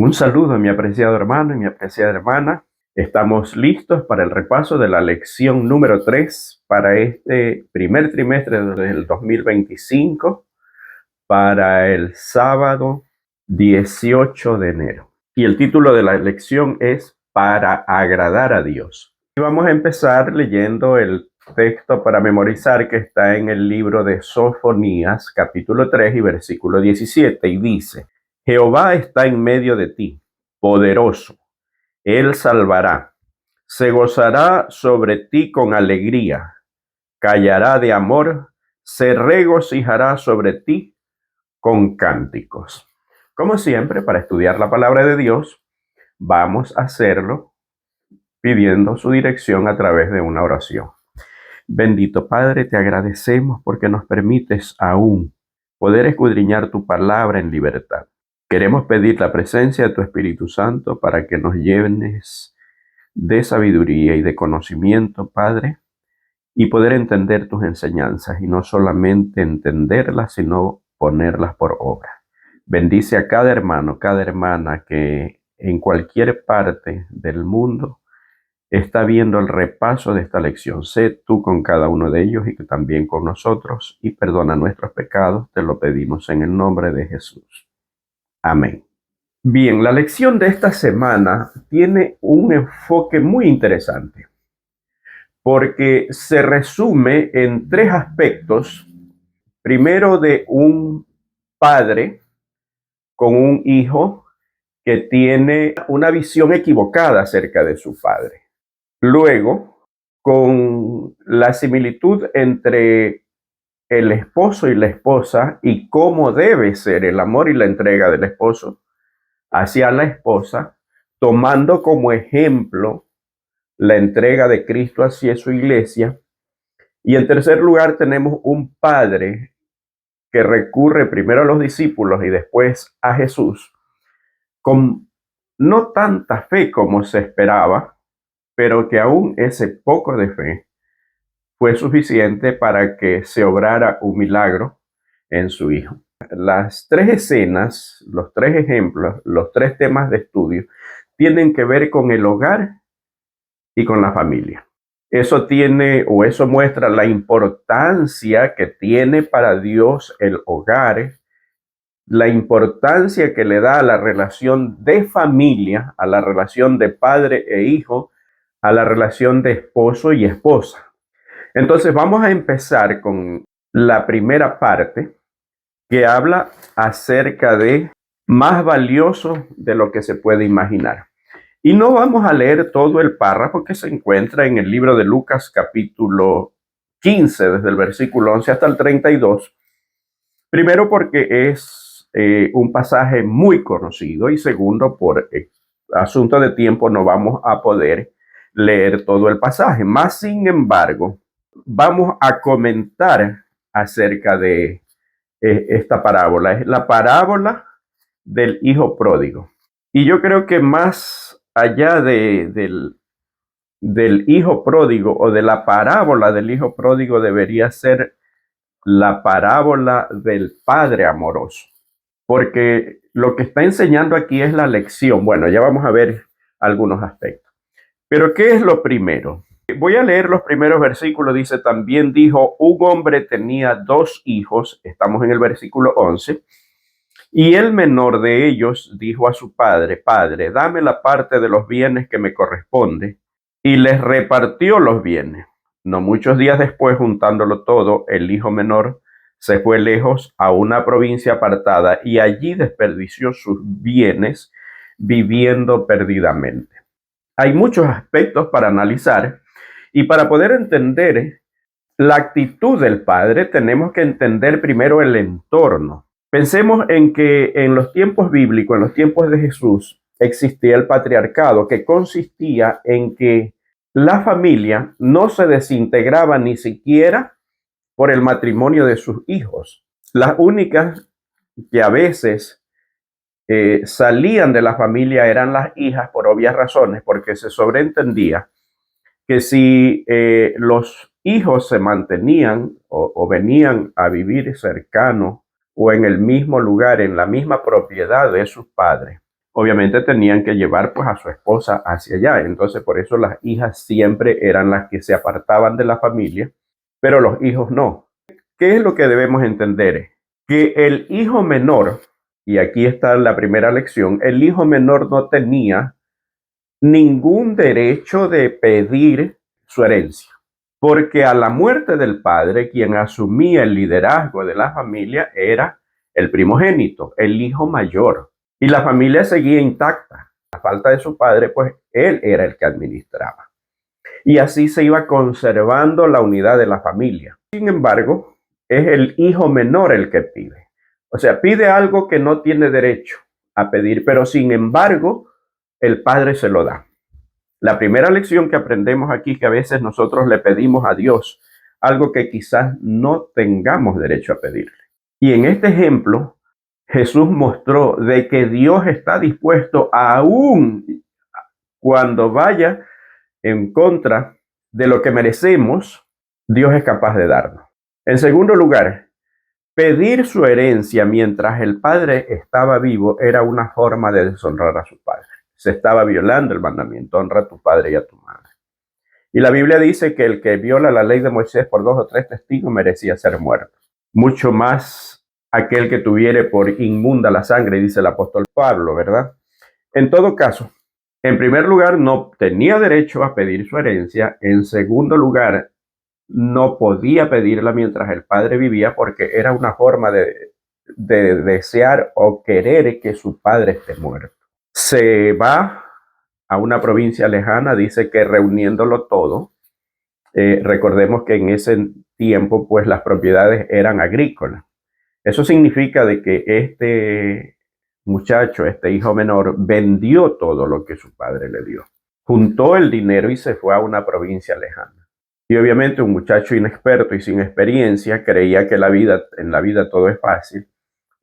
Un saludo a mi apreciado hermano y mi apreciada hermana. Estamos listos para el repaso de la lección número 3 para este primer trimestre del 2025, para el sábado 18 de enero. Y el título de la lección es Para agradar a Dios. Y vamos a empezar leyendo el texto para memorizar que está en el libro de Sofonías, capítulo 3 y versículo 17, y dice: Jehová está en medio de ti, poderoso, él salvará, se gozará sobre ti con alegría, callará de amor, se regocijará sobre ti con cánticos. Como siempre, para estudiar la palabra de Dios, vamos a hacerlo pidiendo su dirección a través de una oración. Bendito Padre, te agradecemos porque nos permites aún poder escudriñar tu palabra en libertad. Queremos pedir la presencia de tu Espíritu Santo para que nos llenes de sabiduría y de conocimiento, Padre, y poder entender tus enseñanzas, y no solamente entenderlas, sino ponerlas por obra. Bendice a cada hermano, cada hermana que en cualquier parte del mundo está viendo el repaso de esta lección. Sé tú con cada uno de ellos y que también con nosotros, y perdona nuestros pecados. Te lo pedimos en el nombre de Jesús. Amén. Bien, la lección de esta semana tiene un enfoque muy interesante porque se resume en tres aspectos. Primero, de un padre con un hijo que tiene una visión equivocada acerca de su padre. Luego, con la similitud entre el esposo y la esposa y cómo debe ser el amor y la entrega del esposo hacia la esposa, tomando como ejemplo la entrega de Cristo hacia su iglesia. Y en tercer lugar, tenemos un padre que recurre primero a los discípulos y después a Jesús, con no tanta fe como se esperaba, pero que aún ese poco de fe fue suficiente para que se obrara un milagro en su hijo. Las tres escenas, los tres ejemplos, los tres temas de estudio tienen que ver con el hogar y con la familia. Eso muestra la importancia que tiene para Dios el hogar, la importancia que le da a la relación de familia, a la relación de padre e hijo, a la relación de esposo y esposa. Entonces vamos a empezar con la primera parte, que habla acerca de más valioso de lo que se puede imaginar. Y no vamos a leer todo el párrafo que se encuentra en el libro de Lucas capítulo 15, desde el versículo 11 hasta el 32. Primero porque es un pasaje muy conocido, y segundo por asunto de tiempo no vamos a poder leer todo el pasaje. Más sin embargo, vamos a comentar acerca de esta parábola. Es la parábola del hijo pródigo. Y yo creo que más allá del hijo pródigo o de la parábola del hijo pródigo, debería ser la parábola del padre amoroso. Porque lo que está enseñando aquí es la lección. Bueno, ya vamos a ver algunos aspectos. Pero ¿qué es lo primero? Voy a leer los primeros versículos. Dice: también dijo, un hombre tenía 2 hijos. Estamos en el versículo 11. Y el menor de ellos dijo a su padre: Padre, dame la parte de los bienes que me corresponde. Y les repartió los bienes. No muchos días después, juntándolo todo, el hijo menor se fue lejos a una provincia apartada y allí desperdició sus bienes viviendo perdidamente. Hay muchos aspectos para analizar, y para poder entender la actitud del padre tenemos que entender primero el entorno. Pensemos en que en los tiempos bíblicos, en los tiempos de Jesús, existía el patriarcado, que consistía en que la familia no se desintegraba ni siquiera por el matrimonio de sus hijos. Las únicas que a veces salían de la familia eran las hijas, por obvias razones, porque se sobreentendía que si los hijos se mantenían o venían a vivir cercano o en el mismo lugar, en la misma propiedad de sus padres, obviamente tenían que llevar pues a su esposa hacia allá. Entonces por eso las hijas siempre eran las que se apartaban de la familia, pero los hijos no. ¿Qué es lo que debemos entender? Que el hijo menor, y aquí está la primera lección, el hijo menor no tenía ningún derecho de pedir su herencia, porque a la muerte del padre, quien asumía el liderazgo de la familia era el primogénito, el hijo mayor, y la familia seguía intacta. A falta de su padre, pues él era el que administraba. Y así se iba conservando la unidad de la familia. Sin embargo, es el hijo menor el que pide. O sea, pide algo que no tiene derecho a pedir, pero sin embargo, el padre se lo da. La primera lección que aprendemos aquí es que a veces nosotros le pedimos a Dios algo que quizás no tengamos derecho a pedirle. Y en este ejemplo, Jesús mostró de que Dios está dispuesto aún cuando vaya en contra de lo que merecemos, Dios es capaz de darnos. En segundo lugar, pedir su herencia mientras el padre estaba vivo era una forma de deshonrar a su padre. Se estaba violando el mandamiento, honra a tu padre y a tu madre. Y la Biblia dice que el que viola la ley de Moisés por 2 o 3 testigos merecía ser muerto. Mucho más aquel que tuviere por inmunda la sangre, dice el apóstol Pablo, ¿verdad? En todo caso, en primer lugar, no tenía derecho a pedir su herencia. En segundo lugar, no podía pedirla mientras el padre vivía porque era una forma de desear o querer que su padre esté muerto. Se va a una provincia lejana, dice que reuniéndolo todo, recordemos que en ese tiempo pues las propiedades eran agrícolas. Eso significa de que este muchacho, este hijo menor, vendió todo lo que su padre le dio. Juntó el dinero y se fue a una provincia lejana. Y obviamente un muchacho inexperto y sin experiencia creía que en la vida todo es fácil.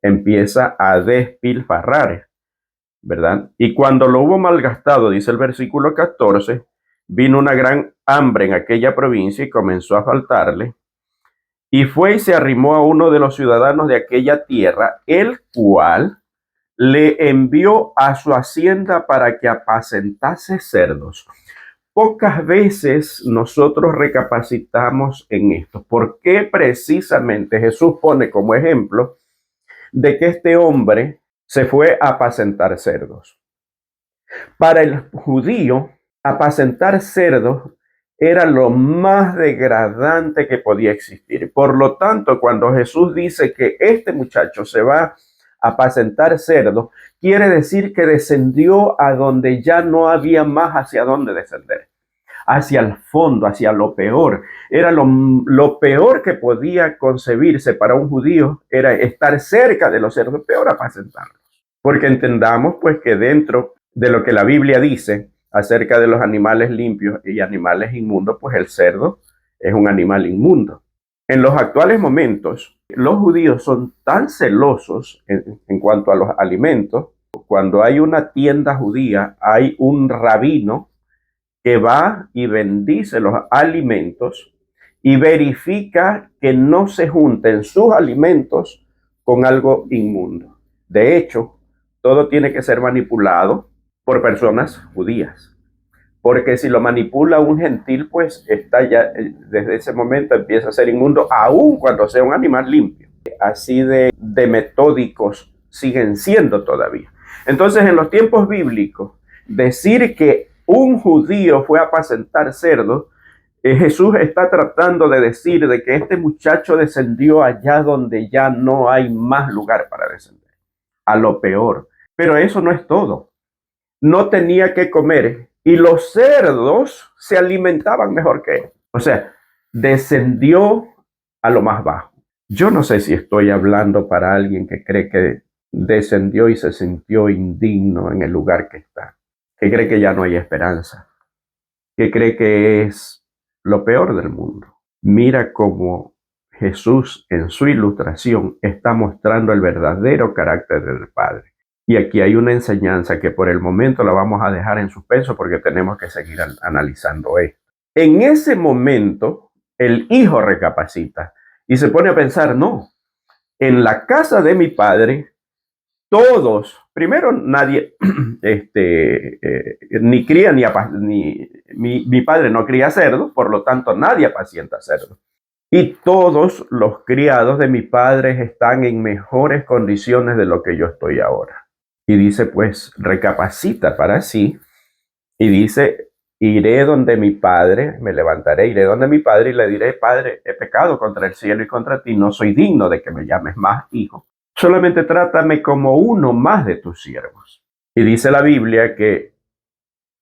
Empieza a despilfarrar, ¿verdad? Y cuando lo hubo malgastado, dice el versículo 14, vino una gran hambre en aquella provincia y comenzó a faltarle. Y fue y se arrimó a uno de los ciudadanos de aquella tierra, el cual le envió a su hacienda para que apacentase cerdos. Pocas veces nosotros recapacitamos en esto. ¿Por qué precisamente Jesús pone como ejemplo de que este hombre se fue a apacentar cerdos? Para el judío, apacentar cerdos era lo más degradante que podía existir. Por lo tanto, cuando Jesús dice que este muchacho se va a apacentar cerdos, quiere decir que descendió a donde ya no había más hacia dónde descender, hacia el fondo, hacia lo peor. Era lo peor que podía concebirse para un judío, era estar cerca de los cerdos, peor apacentarlos. Porque entendamos pues que dentro de lo que la Biblia dice acerca de los animales limpios y animales inmundos, pues el cerdo es un animal inmundo. En los actuales momentos, los judíos son tan celosos en cuanto a los alimentos. Cuando hay una tienda judía, hay un rabino que va y bendice los alimentos y verifica que no se junten sus alimentos con algo inmundo. De hecho, todo tiene que ser manipulado por personas judías. Porque si lo manipula un gentil, pues está ya, desde ese momento empieza a ser inmundo, aun cuando sea un animal limpio. Así de metódicos siguen siendo todavía. Entonces, en los tiempos bíblicos, decir que un judío fue a apacentar cerdos, Jesús está tratando de decir de que este muchacho descendió allá donde ya no hay más lugar para descender, a lo peor. Pero eso no es todo. No tenía que comer y los cerdos se alimentaban mejor que él. O sea, descendió a lo más bajo. Yo no sé si estoy hablando para alguien que cree que descendió y se sintió indigno en el lugar que está, que cree que ya no hay esperanza, que cree que es lo peor del mundo. Mira cómo Jesús en su ilustración está mostrando el verdadero carácter del Padre. Y aquí hay una enseñanza que por el momento la vamos a dejar en suspenso porque tenemos que seguir analizando esto. En ese momento, el hijo recapacita y se pone a pensar, no, en la casa de mi padre todos, primero nadie, ni cría ni mi padre no cría cerdos, por lo tanto nadie apacienta cerdos. Y todos los criados de mi padre están en mejores condiciones de lo que yo estoy ahora. Y dice, pues, recapacita para sí y dice, iré donde mi padre, me levantaré, iré donde mi padre y le diré, Padre, he pecado contra el cielo y contra ti, no soy digno de que me llames más hijo. Solamente trátame como uno más de tus siervos. Y dice la Biblia que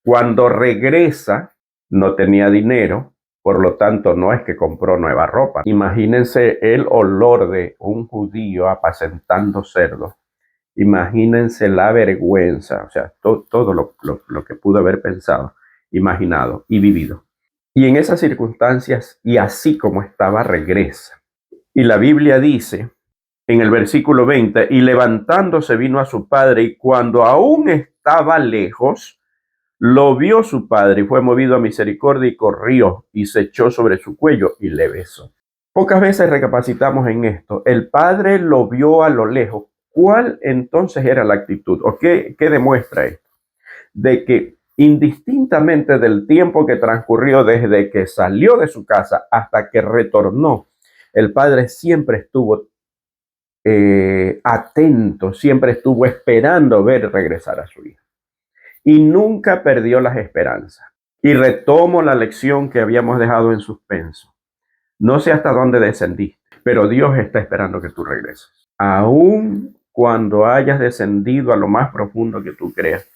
cuando regresa no tenía dinero, por lo tanto no es que compró nueva ropa. Imagínense el olor de un judío apacentando cerdos. Imagínense la vergüenza, o sea, todo lo que pudo haber pensado, imaginado y vivido. Y en esas circunstancias, y así como estaba, regresa. Y la Biblia dice en el versículo 20, y levantándose vino a su padre, y cuando aún estaba lejos, lo vio su padre y fue movido a misericordia y corrió y se echó sobre su cuello y le besó. Pocas veces recapacitamos en esto. El padre lo vio a lo lejos. ¿Cuál entonces era la actitud? ¿O qué demuestra esto? De que indistintamente del tiempo que transcurrió desde que salió de su casa hasta que retornó, el padre siempre estuvo atento, siempre estuvo esperando ver regresar a su hijo. Y nunca perdió las esperanzas. Y retomo la lección que habíamos dejado en suspenso. No sé hasta dónde descendiste, pero Dios está esperando que tú regreses. Aun cuando hayas descendido a lo más profundo que tú creas,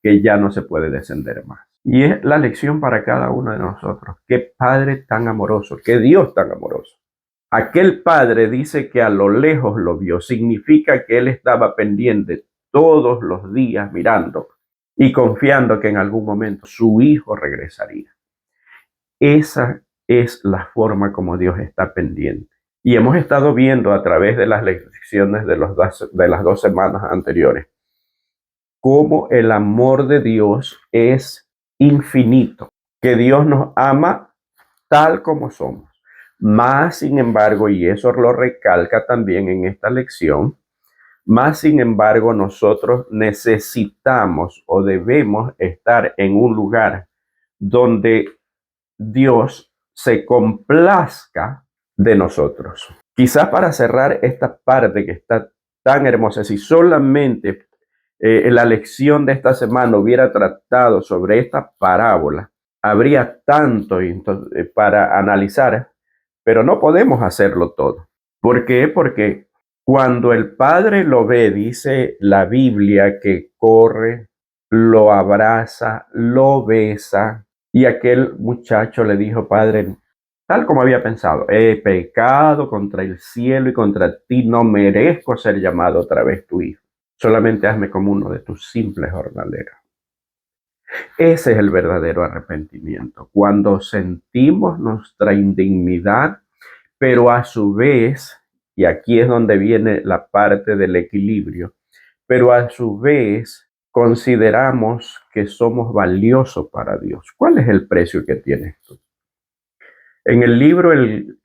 que ya no se puede descender más. Y es la lección para cada uno de nosotros. Qué Padre tan amoroso, qué Dios tan amoroso. Aquel Padre dice que a lo lejos lo vio. Significa que Él estaba pendiente todos los días mirando y confiando que en algún momento su hijo regresaría. Esa es la forma como Dios está pendiente. Y hemos estado viendo a través de las lecciones de las 2 semanas anteriores cómo el amor de Dios es infinito, que Dios nos ama tal como somos. Más sin embargo, y eso lo recalca también en esta lección, más sin embargo, nosotros necesitamos o debemos estar en un lugar donde Dios se complazca de nosotros. Quizás para cerrar esta parte que está tan hermosa, si solamente la lección de esta semana hubiera tratado sobre esta parábola, habría tanto para analizar, pero no podemos hacerlo todo. ¿Por qué? Porque cuando el padre lo ve, dice la Biblia que corre, lo abraza, lo besa, y aquel muchacho le dijo, Padre, tal como había pensado, he pecado contra el cielo y contra ti, no merezco ser llamado otra vez tu hijo. Solamente hazme como uno de tus simples jornaleros. Ese es el verdadero arrepentimiento, cuando sentimos nuestra indignidad, pero a su vez, y aquí es donde viene la parte del equilibrio, pero a su vez consideramos que somos valiosos para Dios. ¿Cuál es el precio que tienes tú? En el libro El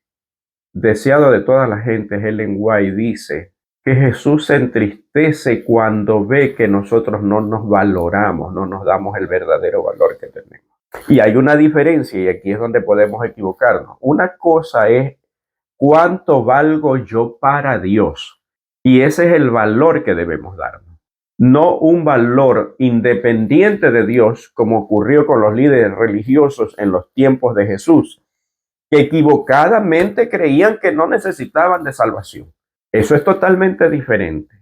deseado de toda la gente, Ellen White dice que Jesús se entristece cuando ve que nosotros no nos valoramos, no nos damos el verdadero valor que tenemos. Y hay una diferencia, y aquí es donde podemos equivocarnos. Una cosa es cuánto valgo yo para Dios, y ese es el valor que debemos darnos. No un valor independiente de Dios, como ocurrió con los líderes religiosos en los tiempos de Jesús, que equivocadamente creían que no necesitaban de salvación. Eso es totalmente diferente.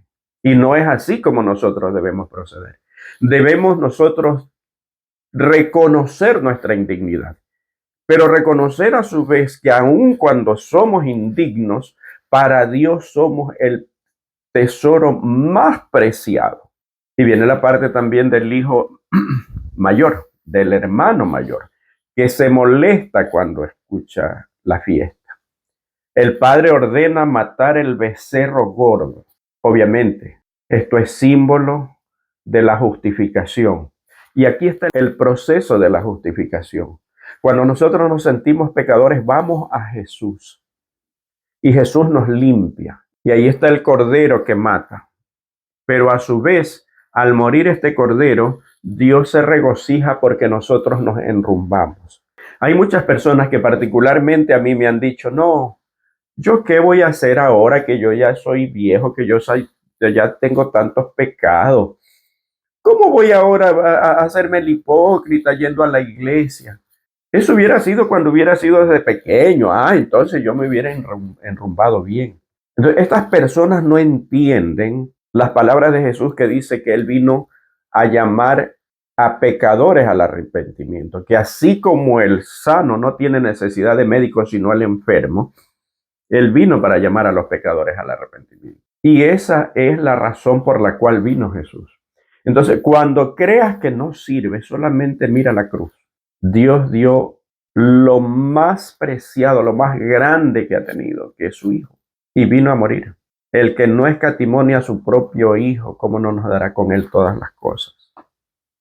Y no es así como nosotros debemos proceder. Debemos nosotros reconocer nuestra indignidad, pero reconocer a su vez que aun cuando somos indignos, para Dios somos el tesoro más preciado. Y viene la parte también del hijo mayor, del hermano mayor, que se molesta cuando escucha la fiesta. El padre ordena matar el becerro gordo. Obviamente, esto es símbolo de la justificación. Y aquí está el proceso de la justificación. Cuando nosotros nos sentimos pecadores, vamos a Jesús. Y Jesús nos limpia. Y ahí está el cordero que mata. Pero a su vez, al morir este cordero, Dios se regocija porque nosotros nos enrumbamos. Hay muchas personas que particularmente a mí me han dicho, no, ¿yo qué voy a hacer ahora que yo ya soy viejo, que yo ya tengo tantos pecados? ¿Cómo voy ahora a hacerme el hipócrita yendo a la iglesia? Eso hubiera sido cuando hubiera sido desde pequeño. Entonces yo me hubiera enrumbado bien. Entonces, estas personas no entienden las palabras de Jesús que dice que Él vino a llamar a pecadores al arrepentimiento, que así como el sano no tiene necesidad de médico sino el enfermo, Él vino para llamar a los pecadores al arrepentimiento. Y esa es la razón por la cual vino Jesús. Entonces, cuando creas que no sirve, solamente mira la cruz. Dios dio lo más preciado, lo más grande que ha tenido, que es su Hijo, y vino a morir. El que no escatimó a su propio Hijo, ¿cómo no nos dará con Él todas las cosas?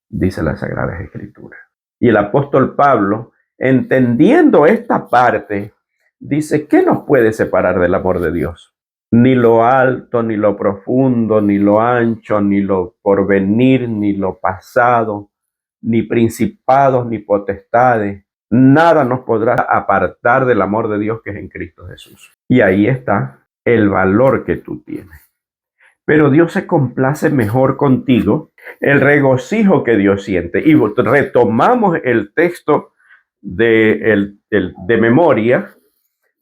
Dice la Sagrada Escritura. Y el apóstol Pablo, entendiendo esta parte, dice, ¿qué nos puede separar del amor de Dios? Ni lo alto, ni lo profundo, ni lo ancho, ni lo porvenir, ni lo pasado, ni principados, ni potestades. Nada nos podrá apartar del amor de Dios que es en Cristo Jesús. Y ahí está el valor que tú tienes. Pero Dios se complace mejor contigo, el regocijo que Dios siente. Y retomamos el texto de memoria,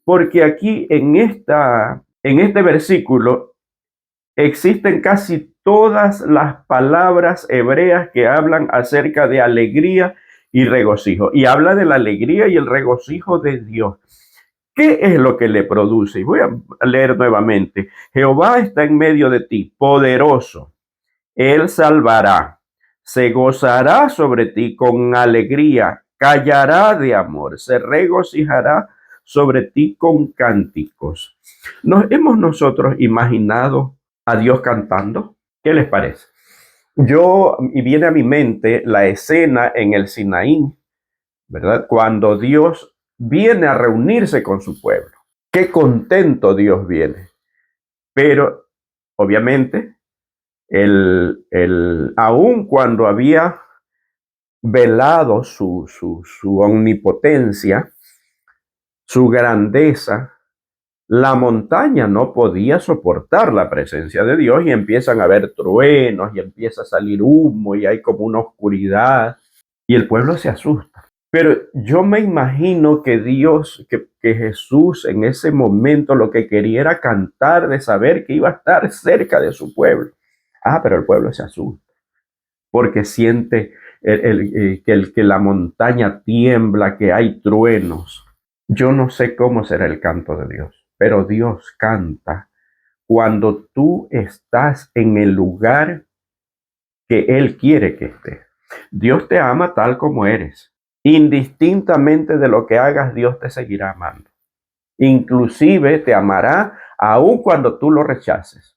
porque aquí en este versículo existen casi todas las palabras hebreas que hablan acerca de alegría y regocijo. Y habla de la alegría y el regocijo de Dios. ¿Qué es lo que le produce? Y voy a leer nuevamente. Jehová está en medio de ti, poderoso. Él salvará. Se gozará sobre ti con alegría. Callará de amor. Se regocijará sobre ti con cánticos. ¿Nos hemos nosotros imaginado a Dios cantando? ¿Qué les parece? Y viene a mi mente la escena en el Sinaí, ¿verdad? Cuando Dios viene a reunirse con su pueblo. Qué contento Dios viene. Pero, obviamente, aun cuando había velado su omnipotencia, su grandeza, la montaña no podía soportar la presencia de Dios y empiezan a haber truenos y empieza a salir humo y hay como una oscuridad y el pueblo se asusta. Pero yo me imagino que que Jesús en ese momento lo que quería era cantar de saber que iba a estar cerca de su pueblo. Pero el pueblo se asusta porque siente que la montaña tiembla, que hay truenos. Yo no sé cómo será el canto de Dios, pero Dios canta cuando tú estás en el lugar que Él quiere que estés. Dios te ama tal como eres. Indistintamente de lo que hagas, Dios te seguirá amando. Inclusive te amará aun cuando tú lo rechaces.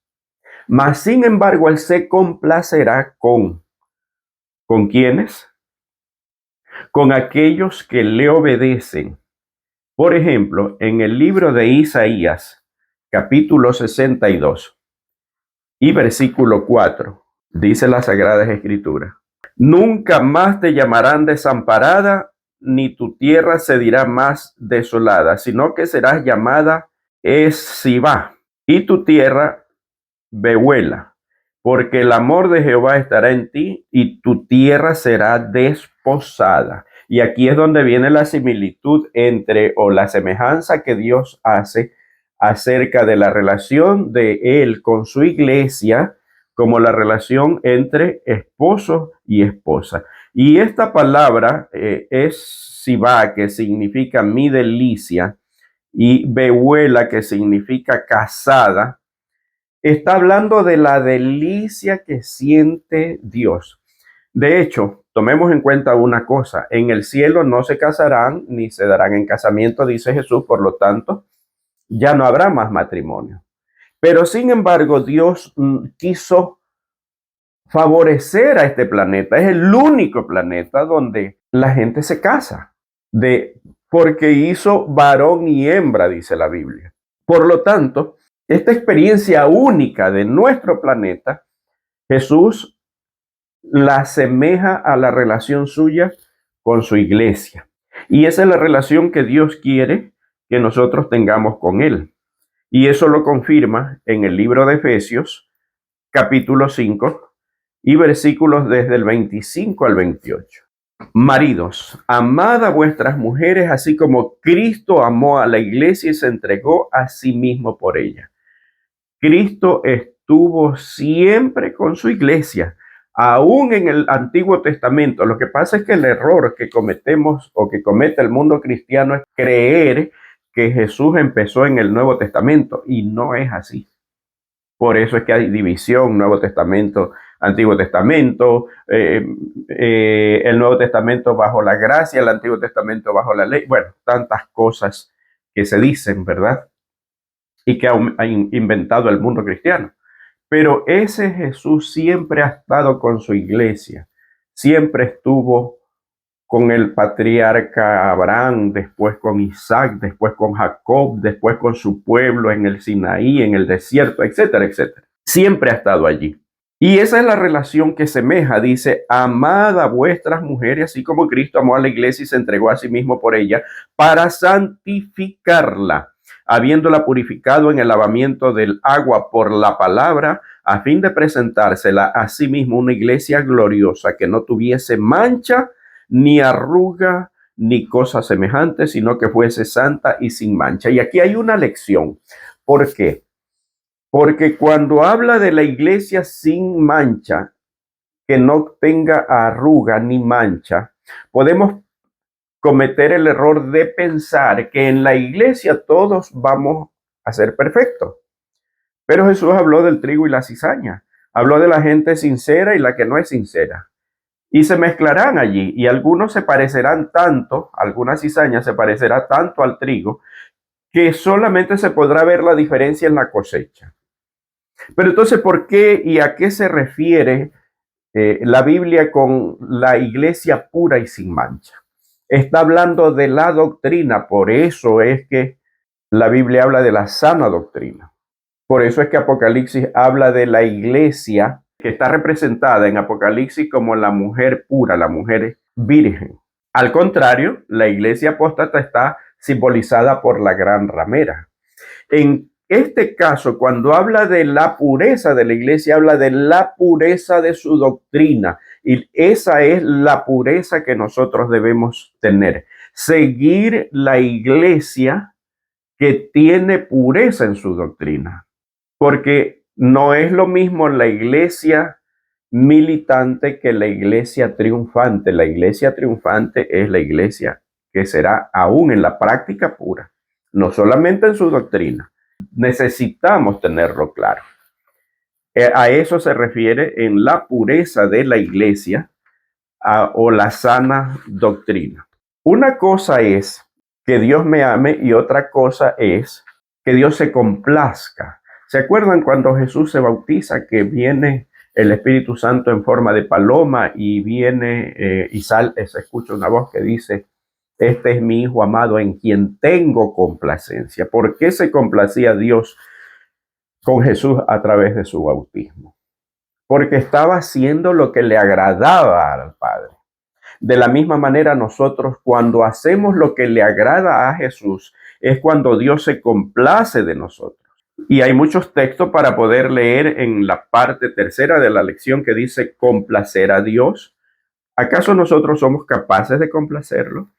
Mas, sin embargo, Él se complacerá ¿con quiénes? Con aquellos que le obedecen. Por ejemplo, en el libro de Isaías, capítulo 62 y versículo 4, dice las Sagradas Escrituras: nunca más te llamarán desamparada, ni tu tierra se dirá más desolada, sino que serás llamada Esibá, y tu tierra Behuela, porque el amor de Jehová estará en ti, y tu tierra será desposada. Y aquí es donde viene la similitud o la semejanza que Dios hace acerca de la relación de Él con su iglesia, como la relación entre esposo y esposa. Y esta palabra es Sibá, que significa mi delicia, y Behuela, que significa casada. Está hablando de la delicia que siente Dios. De hecho, tomemos en cuenta una cosa: en el cielo no se casarán ni se darán en casamiento, dice Jesús, por lo tanto, ya no habrá más matrimonio. Pero sin embargo, Dios quiso favorecer a este planeta. Es el único planeta donde la gente se casa, porque hizo varón y hembra, dice la Biblia. Por lo tanto, esta experiencia única de nuestro planeta Jesús la asemeja a la relación suya con su iglesia. Y esa es la relación que Dios quiere que nosotros tengamos con Él. Y eso lo confirma en el libro de Efesios, capítulo 5, y versículos desde el 25 al 28. Maridos, amad a vuestras mujeres, así como Cristo amó a la iglesia y se entregó a sí mismo por ella. Cristo estuvo siempre con su iglesia, aún en el Antiguo Testamento. Lo que pasa es que el error que cometemos o que comete el mundo cristiano es creer que Jesús empezó en el Nuevo Testamento, y no es así. Por eso es que hay división, Nuevo Testamento, Antiguo Testamento, el Nuevo Testamento bajo la gracia, el Antiguo Testamento bajo la ley. Bueno, tantas cosas que se dicen, ¿verdad? Y que ha inventado el mundo cristiano. Pero ese Jesús siempre ha estado con su iglesia, siempre estuvo con el patriarca Abraham, después con Isaac, después con Jacob, después con su pueblo en el Sinaí, en el desierto, etcétera, etcétera. Siempre ha estado allí. Y esa es la relación que semeja, dice, amad a vuestras mujeres, así como Cristo amó a la iglesia y se entregó a sí mismo por ella, para santificarla, habiéndola purificado en el lavamiento del agua por la palabra, a fin de presentársela a sí mismo una iglesia gloriosa, que no tuviese mancha, ni arruga, ni cosa semejante, sino que fuese santa y sin mancha. Y aquí hay una lección. ¿Por qué? Porque cuando habla de la iglesia sin mancha, que no tenga arruga ni mancha, podemos cometer el error de pensar que en la iglesia todos vamos a ser perfectos. Pero Jesús habló del trigo y la cizaña. Habló de la gente sincera y la que no es sincera. Y se mezclarán allí, y algunos se parecerán tanto, alguna cizaña se parecerá tanto al trigo, que solamente se podrá ver la diferencia en la cosecha. Pero entonces, ¿por qué y a qué se refiere la Biblia con la iglesia pura y sin mancha? Está hablando de la doctrina, por eso es que la Biblia habla de la sana doctrina. Por eso es que Apocalipsis habla de la iglesia que está representada en Apocalipsis como la mujer pura, la mujer virgen. Al contrario, la iglesia apóstata está simbolizada por la gran ramera. En este caso, cuando habla de la pureza de la iglesia, habla de la pureza de su doctrina. Y esa es la pureza que nosotros debemos tener. Seguir la iglesia que tiene pureza en su doctrina. Porque no es lo mismo la iglesia militante que la iglesia triunfante. La iglesia triunfante es la iglesia que será aún en la práctica pura, no solamente en su doctrina. Necesitamos tenerlo claro. A eso se refiere en la pureza de la iglesia o la sana doctrina. Una cosa es que Dios me ame y otra cosa es que Dios se complazca. ¿Se acuerdan cuando Jesús se bautiza, que viene el Espíritu Santo en forma de paloma y viene y se escucha una voz que dice: este es mi Hijo amado en quien tengo complacencia? ¿Por qué se complacía Dios con Jesús a través de su bautismo? Porque estaba haciendo lo que le agradaba al Padre. De la misma manera, nosotros, cuando hacemos lo que le agrada a Jesús, es cuando Dios se complace de nosotros. Y hay muchos textos para poder leer en la parte tercera de la lección que dice complacer a Dios. ¿Acaso nosotros somos capaces de complacerlo?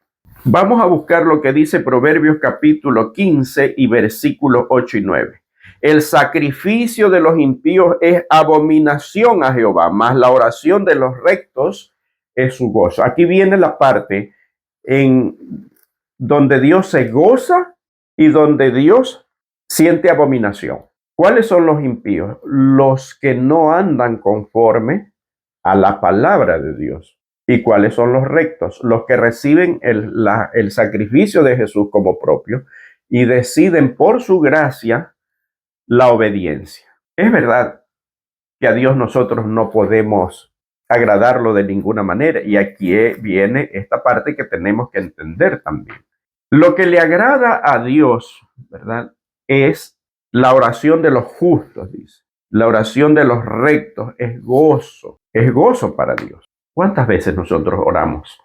Vamos a buscar lo que dice Proverbios capítulo 15 y versículos 8 y 9. El sacrificio de los impíos es abominación a Jehová, mas la oración de los rectos es su gozo. Aquí viene la parte en donde Dios se goza y donde Dios siente abominación. ¿Cuáles son los impíos? Los que no andan conforme a la palabra de Dios. ¿Y cuáles son los rectos? Los que reciben el sacrificio de Jesús como propio y deciden por su gracia la obediencia. Es verdad que a Dios nosotros no podemos agradarlo de ninguna manera, y aquí viene esta parte que tenemos que entender también. Lo que le agrada a Dios, ¿verdad?, es la oración de los justos, dice. La oración de los rectos es gozo para Dios. ¿Cuántas veces nosotros oramos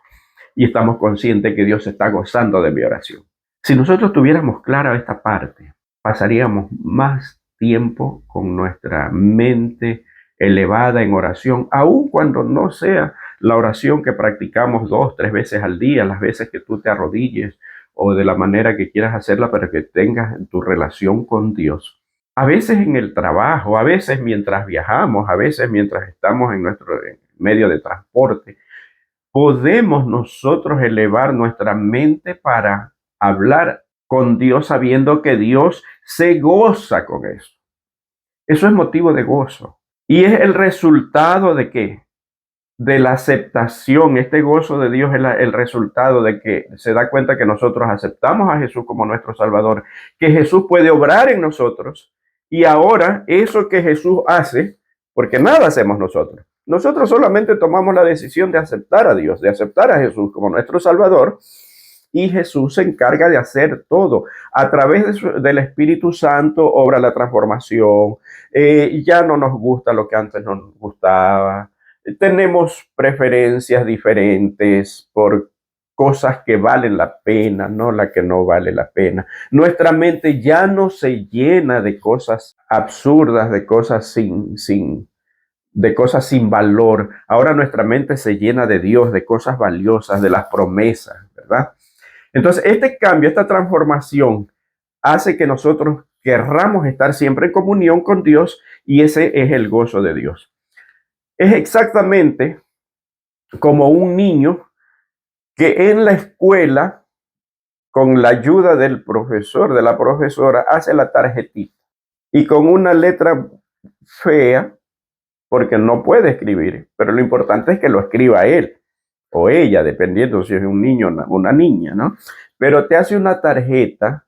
y estamos conscientes que Dios está gozando de mi oración? Si nosotros tuviéramos clara esta parte, pasaríamos más tiempo con nuestra mente elevada en oración, aun cuando no sea la oración que practicamos 2, 3 veces al día, las veces que tú te arrodilles o de la manera que quieras hacerla, pero que tengas tu relación con Dios. A veces en el trabajo, a veces mientras viajamos, a veces mientras estamos en nuestro medio de transporte, podemos nosotros elevar nuestra mente para hablar con Dios sabiendo que Dios se goza con eso. Eso es motivo de gozo. Y es el resultado de qué? De la aceptación. Este gozo de Dios es el resultado de que se da cuenta que nosotros aceptamos a Jesús como nuestro Salvador, que Jesús puede obrar en nosotros y ahora eso que Jesús hace, porque nada hacemos nosotros. Nosotros solamente tomamos la decisión de aceptar a Dios, de aceptar a Jesús como nuestro Salvador, y Jesús se encarga de hacer todo. A través del Espíritu Santo obra la transformación. Ya no nos gusta lo que antes nos gustaba. Tenemos preferencias diferentes por cosas que valen la pena, no la que no vale la pena. Nuestra mente ya no se llena de cosas absurdas, de cosas de cosas sin valor. Ahora nuestra mente se llena de Dios, de cosas valiosas, de las promesas, ¿verdad? Entonces, este cambio, esta transformación hace que nosotros querramos estar siempre en comunión con Dios y ese es el gozo de Dios. Es exactamente como un niño que en la escuela, con la ayuda del profesor, de la profesora, hace la tarjetita y con una letra fea, porque no puede escribir, pero lo importante es que lo escriba él o ella, dependiendo si es un niño o una niña, ¿no? Pero te hace una tarjeta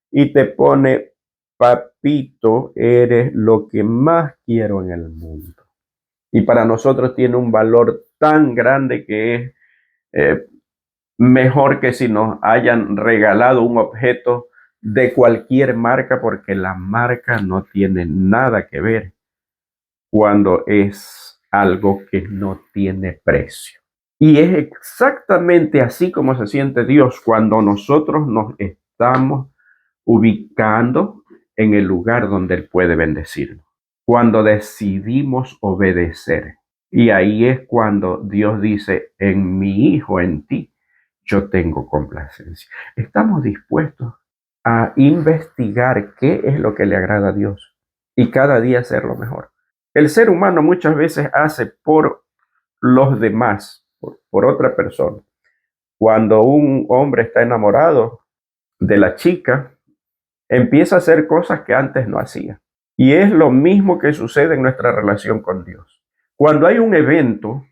y te pone: papito, eres lo que más quiero en el mundo. Y para nosotros tiene un valor tan grande que es mejor que si nos hayan regalado un objeto de cualquier marca, porque la marca no tiene nada que ver cuando es algo que no tiene precio. Y es exactamente así como se siente Dios cuando nosotros nos estamos ubicando en el lugar donde Él puede bendecirnos. Cuando decidimos obedecer. Y ahí es cuando Dios dice: en mi hijo, en ti, yo tengo complacencia. Estamos dispuestos a investigar qué es lo que le agrada a Dios y cada día hacerlo mejor. El ser humano muchas veces hace por los demás, por otra persona. Cuando un hombre está enamorado de la chica, empieza a hacer cosas que antes no hacía. Y es lo mismo que sucede en nuestra relación con Dios. Cuando hay un evento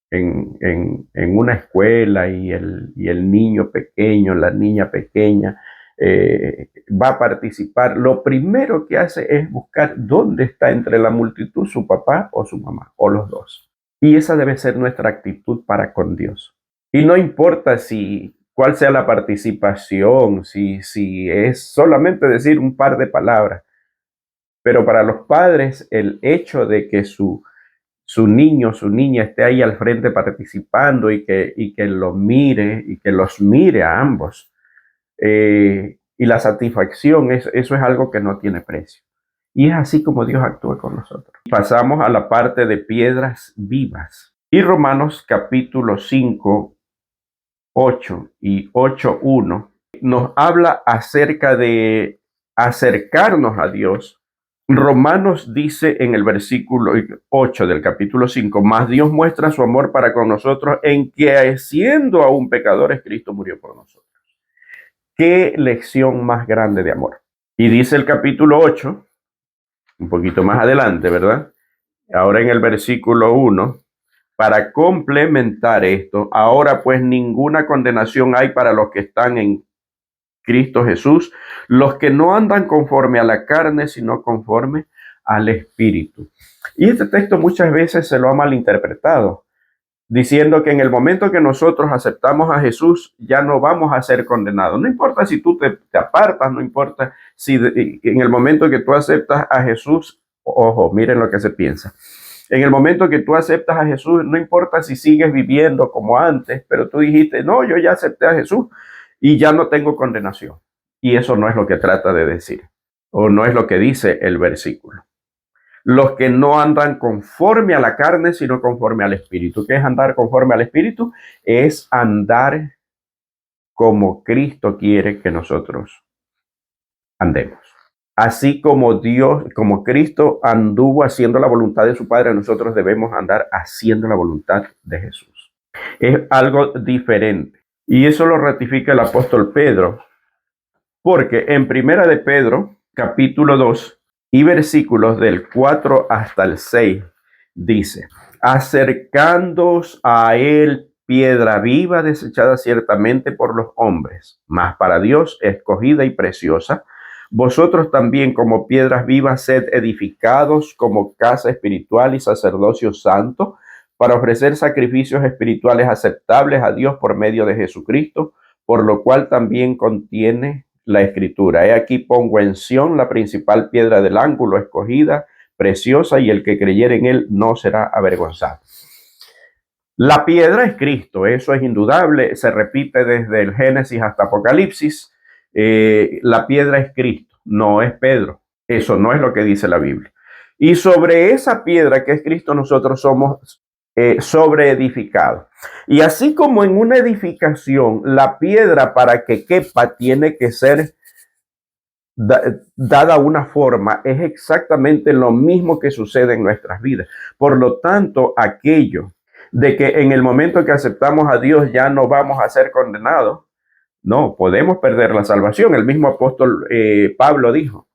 en una escuela y el niño pequeño, la niña pequeña, va a participar, lo primero que hace es buscar dónde está entre la multitud su papá o su mamá, o los dos. Y esa debe ser nuestra actitud para con Dios. Y no importa cuál sea la participación, si es solamente decir un par de palabras, pero para los padres el hecho de que su niño, su niña esté ahí al frente participando y que lo mire y que los mire a ambos. Y la satisfacción, eso es algo que no tiene precio. Y es así como Dios actúa con nosotros. Pasamos a la parte de piedras vivas. Y Romanos capítulo 5, 8 y 8:1 nos habla acerca de acercarnos a Dios. Romanos dice en el versículo 8 del capítulo 5: mas Dios muestra su amor para con nosotros en que, siendo aún pecadores, Cristo murió por nosotros. Qué lección más grande de amor. Y dice el capítulo 8, un poquito más adelante, ¿verdad? Ahora en el versículo 1: para complementar esto, ahora pues ninguna condenación hay para los que están en Cristo Jesús, los que no andan conforme a la carne, sino conforme al Espíritu. Y este texto muchas veces se lo ha malinterpretado, diciendo que en el momento que nosotros aceptamos a Jesús, ya no vamos a ser condenados. No importa si tú te apartas, no importa si en el momento que tú aceptas a Jesús, Ojo, miren lo que se piensa. En el momento que tú aceptas a Jesús, no importa si sigues viviendo como antes, pero tú dijiste, no, yo ya acepté a Jesús y ya no tengo condenación. Y eso no es lo que trata de decir, o no es lo que dice el versículo. Los que no andan conforme a la carne, sino conforme al Espíritu. ¿Qué es andar conforme al Espíritu? Es andar como Cristo quiere que nosotros andemos. Así como Dios, como Cristo anduvo haciendo la voluntad de su Padre, nosotros debemos andar haciendo la voluntad de Jesús. Es algo diferente. Y eso lo ratifica el apóstol Pedro, porque en Primera de Pedro, capítulo 2 y versículos del 4 hasta el 6, dice, acercándoos a él piedra viva desechada ciertamente por los hombres, mas para Dios escogida y preciosa. Vosotros también como piedras vivas sed edificados como casa espiritual y sacerdocio santo para ofrecer sacrificios espirituales aceptables a Dios por medio de Jesucristo, por lo cual también contiene la escritura. He aquí pongo en Sión la principal piedra del ángulo, escogida, preciosa, y el que creyere en él no será avergonzado. La piedra es Cristo, eso es indudable, se repite desde el Génesis hasta Apocalipsis. La piedra es Cristo, no es Pedro. Eso no es lo que dice la Biblia. Y sobre esa piedra que es Cristo, nosotros somos sobreedificados. Y así como en una edificación, la piedra para que quepa tiene que ser dada una forma, es exactamente lo mismo que sucede en nuestras vidas. Por lo tanto, aquello de que en el momento que aceptamos a Dios ya no vamos a ser condenados, no, podemos perder la salvación. El mismo apóstol Pablo dijo,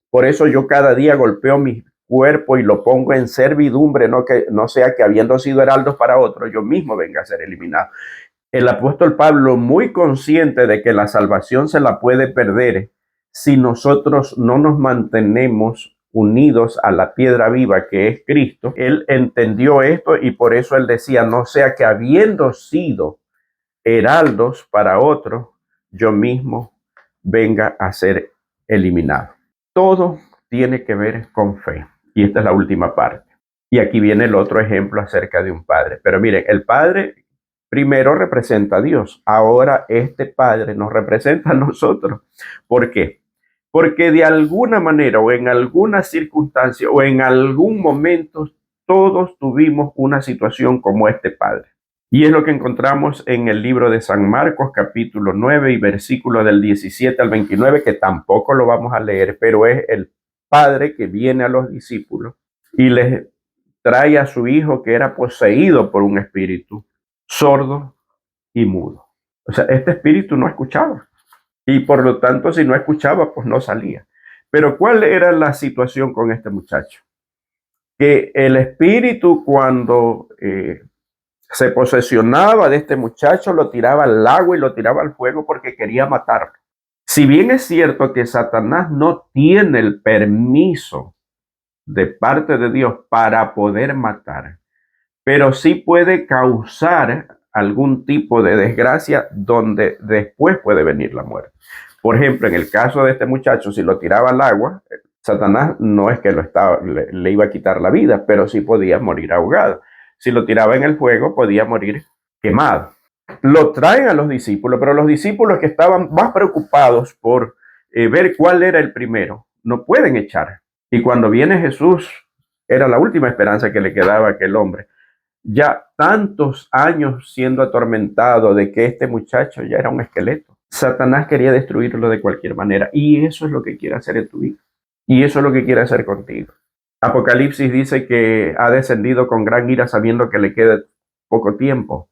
por eso yo cada día golpeo mi cuerpo y lo pongo en servidumbre, no sea que habiendo sido heraldos para otro, yo mismo venga a ser eliminado. El apóstol Pablo, muy consciente de que la salvación se la puede perder si nosotros no nos mantenemos unidos a la piedra viva que es Cristo, él entendió esto y por eso él decía, no sea que habiendo sido heraldos para otro, yo mismo venga a ser eliminado. Todo tiene que ver con fe. Y esta es la última parte. Y aquí viene el otro ejemplo acerca de un padre. Pero miren, el padre primero representa a Dios. Ahora este padre nos representa a nosotros. ¿Por qué? Porque de alguna manera o en alguna circunstancia o en algún momento todos tuvimos una situación como este padre. Y es lo que encontramos en el libro de San Marcos, capítulo 9 y versículo del 17 al 29, que tampoco lo vamos a leer, pero es el padre que viene a los discípulos y les trae a su hijo que era poseído por un espíritu sordo y mudo. O sea, este espíritu no escuchaba y por lo tanto si no escuchaba, pues no salía. Pero ¿cuál era la situación con este muchacho? Que el espíritu cuando se posesionaba de este muchacho, lo tiraba al agua y lo tiraba al fuego porque quería matarlo. Si bien es cierto que Satanás no tiene el permiso de parte de Dios para poder matar, pero sí puede causar algún tipo de desgracia donde después puede venir la muerte. Por ejemplo, en el caso de este muchacho, si lo tiraba al agua, Satanás no es que le iba a quitar la vida, pero sí podía morir ahogado. Si lo tiraba en el fuego, podía morir quemado. Lo traen a los discípulos, pero los discípulos que estaban más preocupados por ver cuál era el primero, no pueden echar. Y cuando viene Jesús, era la última esperanza que le quedaba a aquel hombre. Ya tantos años siendo atormentado de que este muchacho ya era un esqueleto. Satanás quería destruirlo de cualquier manera. Y eso es lo que quiere hacer en tu vida. Y eso es lo que quiere hacer contigo. Apocalipsis dice que ha descendido con gran ira sabiendo que le queda poco tiempo.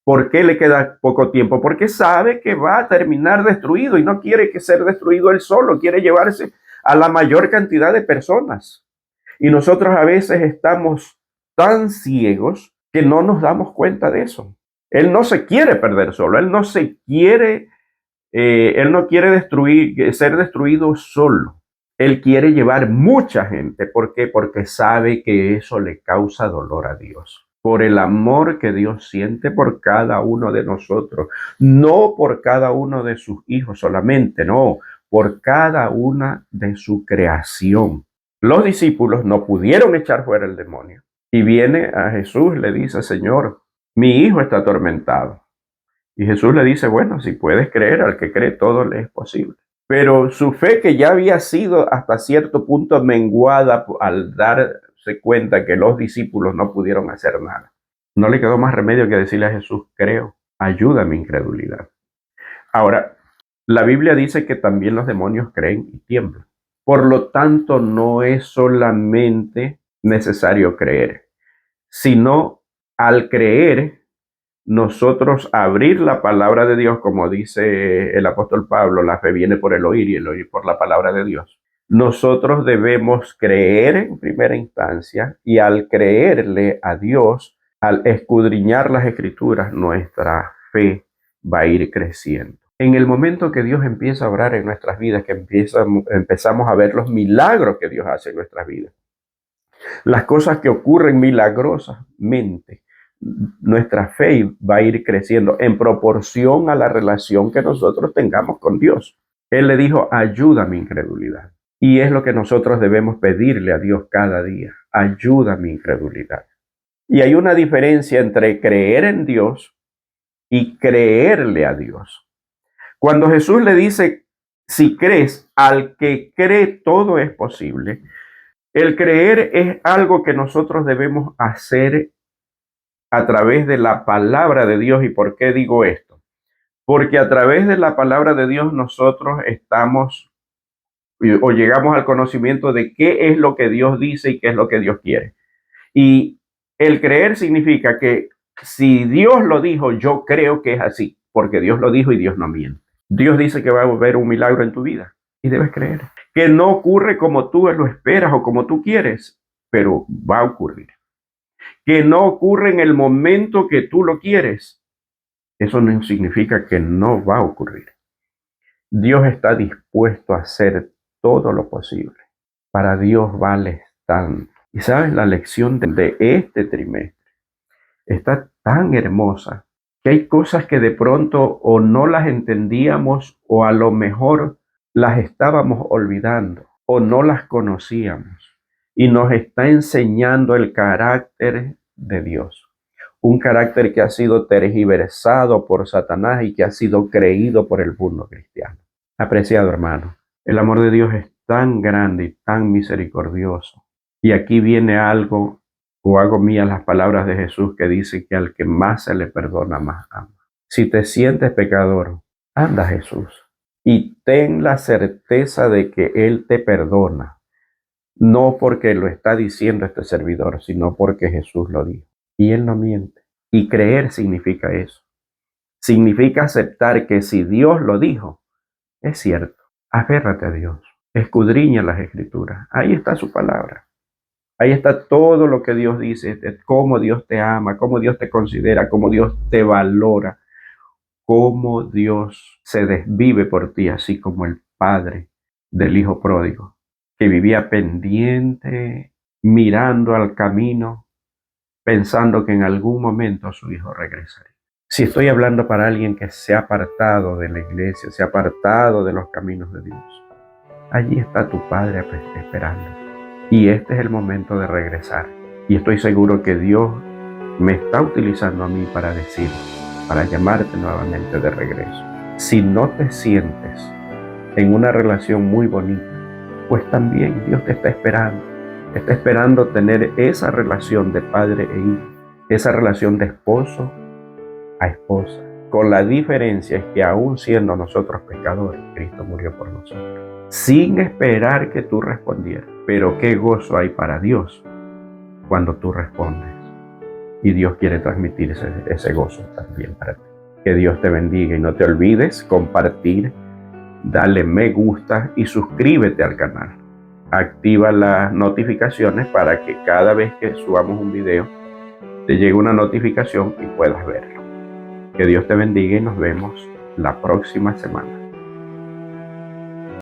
¿Por qué le queda poco tiempo? Porque sabe que va a terminar destruido y no quiere que ser destruido él solo, quiere llevarse a la mayor cantidad de personas. Y nosotros a veces estamos tan ciegos que no nos damos cuenta de eso. Él no se quiere perder solo, él no quiere ser destruido solo. Él quiere llevar mucha gente. ¿Por qué? Porque sabe que eso le causa dolor a Dios. Por el amor que Dios siente por cada uno de nosotros. No por cada uno de sus hijos solamente, no. Por cada una de su creación. Los discípulos no pudieron echar fuera el demonio. Y viene a Jesús, le dice, Señor, mi hijo está atormentado. Y Jesús le dice, bueno, si puedes creer, al que cree todo le es posible. Pero su fe, que ya había sido hasta cierto punto menguada al darse cuenta que los discípulos no pudieron hacer nada, no le quedó más remedio que decirle a Jesús, creo, ayuda a mi incredulidad. Ahora, la Biblia dice que también los demonios creen y tiemblan. Por lo tanto, no es solamente necesario creer, sino al creer, nosotros abrir la palabra de Dios, como dice el apóstol Pablo, la fe viene por el oír y el oír por la palabra de Dios. Nosotros debemos creer en primera instancia y al creerle a Dios, al escudriñar las escrituras, nuestra fe va a ir creciendo. En el momento que Dios empieza a obrar en nuestras vidas, que empezamos a ver los milagros que Dios hace en nuestras vidas, las cosas que ocurren milagrosamente, nuestra fe va a ir creciendo en proporción a la relación que nosotros tengamos con Dios. Él le dijo, ayuda a mi incredulidad. Y es lo que nosotros debemos pedirle a Dios cada día. Ayuda a mi incredulidad. Y hay una diferencia entre creer en Dios y creerle a Dios. Cuando Jesús le dice, si crees, al que cree todo es posible, el creer es algo que nosotros debemos hacer a través de la palabra de Dios. ¿Y por qué digo esto? Porque a través de la palabra de Dios nosotros estamos o llegamos al conocimiento de qué es lo que Dios dice y qué es lo que Dios quiere. Y el creer significa que si Dios lo dijo, yo creo que es así, porque Dios lo dijo y Dios no miente. Dios dice que va a haber un milagro en tu vida y debes creer. Que no ocurre como tú lo esperas o como tú quieres, pero va a ocurrir. Que no ocurre en el momento que tú lo quieres, eso no significa que no va a ocurrir. Dios está dispuesto a hacer todo lo posible. Para Dios vale tanto. Y sabes, la lección de este trimestre está tan hermosa que hay cosas que de pronto o no las entendíamos o a lo mejor las estábamos olvidando o no las conocíamos. Y nos está enseñando el carácter de Dios. Un carácter que ha sido tergiversado por Satanás y que ha sido creído por el mundo cristiano. Apreciado hermano, el amor de Dios es tan grande y tan misericordioso. Y aquí viene algo, o hago mías las palabras de Jesús que dice que al que más se le perdona, más ama. Si te sientes pecador, anda a Jesús y ten la certeza de que Él te perdona. No porque lo está diciendo este servidor, sino porque Jesús lo dijo. Y Él no miente. Y creer significa eso. Significa aceptar que si Dios lo dijo, es cierto. Aférrate a Dios. Escudriña las escrituras. Ahí está su palabra. Ahí está todo lo que Dios dice, cómo Dios te ama, cómo Dios te considera, cómo Dios te valora, cómo Dios se desvive por ti, así como el padre del hijo pródigo, que vivía pendiente, mirando al camino, pensando que en algún momento su hijo regresaría. Si estoy hablando para alguien que se ha apartado de la iglesia, se ha apartado de los caminos de Dios, allí está tu Padre esperando. Y este es el momento de regresar. Y estoy seguro que Dios me está utilizando a mí para decir, para llamarte nuevamente de regreso. Si no te sientes en una relación muy bonita, pues también Dios te está esperando. Te está esperando tener esa relación de padre e hijo, esa relación de esposo a esposa. Con la diferencia es que aún siendo nosotros pecadores, Cristo murió por nosotros. Sin esperar que tú respondieras. Pero qué gozo hay para Dios cuando tú respondes. Y Dios quiere transmitir ese gozo también para ti. Que Dios te bendiga y no te olvides compartir, dale me gusta y suscríbete al canal. Activa las notificaciones para que cada vez que subamos un video te llegue una notificación y puedas verlo. Que Dios te bendiga y nos vemos la próxima semana.